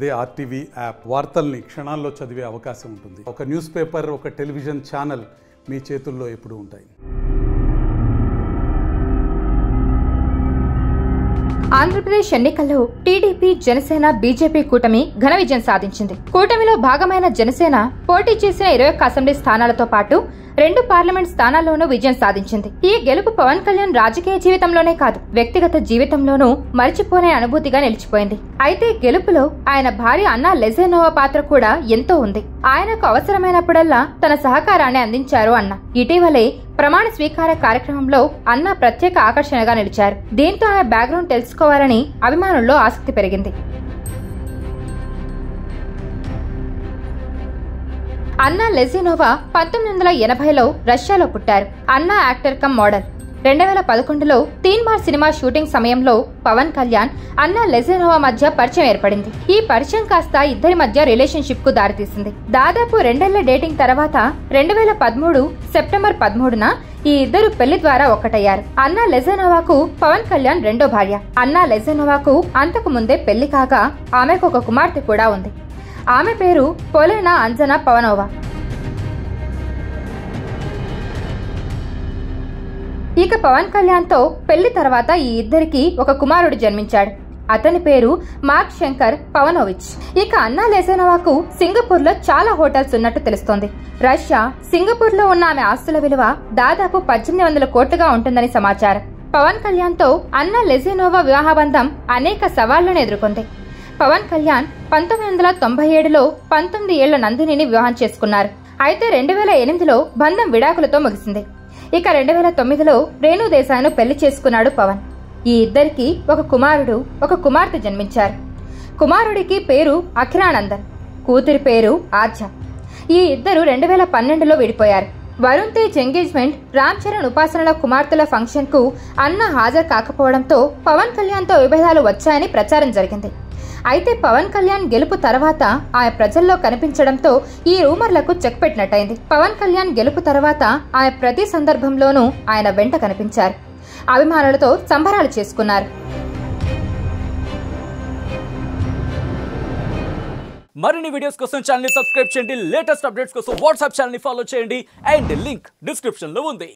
అదే RTV app వార్తల్ని క్షణాల్లో చదివే అవకాశం ఉంటుంది. ఒక న్యూస్ పేపర్, ఒక టెలివిజన్ ఛానల్ మీ చేతుల్లో ఎప్పుడూ ఉంటాయి. ఆంధ్రప్రదేశ్ ఎన్నికల్లో టీడీపీ, జనసేన, బీజేపీ కూటమి ఘన విజయం సాధించింది. కూటమిలో భాగమైన జనసేన పోటీ చేసిన 21 అసెంబ్లీ స్థానాలతో పాటు 2 పార్లమెంట్ స్థానాల్లోనూ విజయం సాధించింది. ఈ గెలుపు పవన్ కళ్యాణ్ రాజకీయ జీవితంలోనే కాదు, వ్యక్తిగత జీవితంలోనూ మరిచిపోనే అనుభూతిగా నిలిచిపోయింది. అయితే గెలుపులో ఆయన భార్య అన్నా లెజెనోవా పాత్ర కూడా ఎంతో ఉంది. ఆయనకు అవసరమైనప్పుడల్లా తన సహకారాన్ని అందించారు అన్న. ఇటీవలే ప్రమాణ స్వీకార కార్యక్రమంలో అన్న ప్రత్యేక ఆకర్షణగా నిలిచారు. దీంతో ఆయన బ్యాక్గ్రౌండ్ తెలుసుకోవాలని అభిమానుల్లో ఆసక్తి పెరిగింది. అన్నా లెజెనోవా 1980లో రష్యాలో పుట్టారు. అన్నా యాక్టర్ కమ్ మోడల్. 2011లో తీన్ మార్ సినిమా షూటింగ్ సమయంలో పవన్ కళ్యాణ్, అన్నా లెజెనోవా మధ్య పరిచయం ఏర్పడింది. ఈ పరిచయం కాస్త ఇద్దరి మధ్య రిలేషన్షిప్ కు దారితీసింది. దాదాపు 2 ఏళ్ల డేటింగ్ తర్వాత 2013 సెప్టెంబర్ 13న ఈ ఇద్దరు పెళ్లి ద్వారా ఒక్కటయ్యారు. అన్నా లెజెనోవాకు పవన్ కళ్యాణ్ రెండో భార్య. అన్నా లెజెనోవాకు అంతకు ముందే పెళ్లి కాగా ఆమెకు ఒక కుమార్తె కూడా ఉంది. ఆమె పేరు పొలేనా అంజనా పవనోవా. ఇక పవన్ కళ్యాణ్ తో పెళ్లి తర్వాత ఈ ఇద్దరికి ఒక కుమారుడు జన్మించాడు. అతని పేరు మార్క్ శంకర్ పవనోవిచ్. ఇక అన్నా లెజెనోవాకు సింగపూర్ లో చాలా హోటల్స్ ఉన్నట్టు తెలుస్తోంది. రష్యా, సింగపూర్ లో ఉన్న ఆమె ఆస్తుల విలువ దాదాపు 1800 కోట్లుగా ఉంటుందని సమాచారం. పవన్ కళ్యాణ్ తో అన్నా లెజెనోవా వివాహబంధం అనేక సవాళ్లను ఎదుర్కొంది. పవన్ కళ్యాణ్ 1997లో 19 ఏళ్ల నందినిని వివాహం చేసుకున్నారు. అయితే 2008లో బంధం విడాకులతో ముగిసింది. ఇక 2009లో రేణు దేశాయ్ను పెళ్లి చేసుకున్నాడు పవన్. ఈ ఇద్దరికి ఒక కుమారుడు, ఒక కుమార్తె జన్మించారు. కుమారుడికి పేరు అఖిరానందన్, కూతురి పేరు ఆర్జ. ఈ ఇద్దరు 2012లో విడిపోయారు. వరుణ్ తేజ్ ఎంగేజ్మెంట్, రామ్ చరణ్ ఉపాసనల కుమార్తెల ఫంక్షన్ కు అన్న హాజరు కాకపోవడంతో పవన్ కళ్యాణ్ తో విభేదాలు వచ్చాయని ప్రచారం జరిగింది. అయితే పవన్ కళ్యాణ్ గెలుపు తర్వాత ఆయన ప్రజల్లో కనిపించడంతో ఈ రూమర్లకు చెక్ పెట్టినట్టయింది. పవన్ కళ్యాణ్ గెలుపు తర్వాత ఆయన ప్రతి సందర్భంలోనూ ఆయన వెంట కనిపించారు. అభిమానులతో సంబరాలు చేసుకున్నారు. మరిన్ని వీడియోస్ కోసం ఛానల్ ని సబ్స్క్రైబ్ చేయండి. లేటెస్ట్ అప్డేట్స్ కోసం వాట్సాప్ ఛానల్ ని ఫాలో చేయండి. అండ్ లింక్ డిస్క్రిప్షన్ లో ఉంది.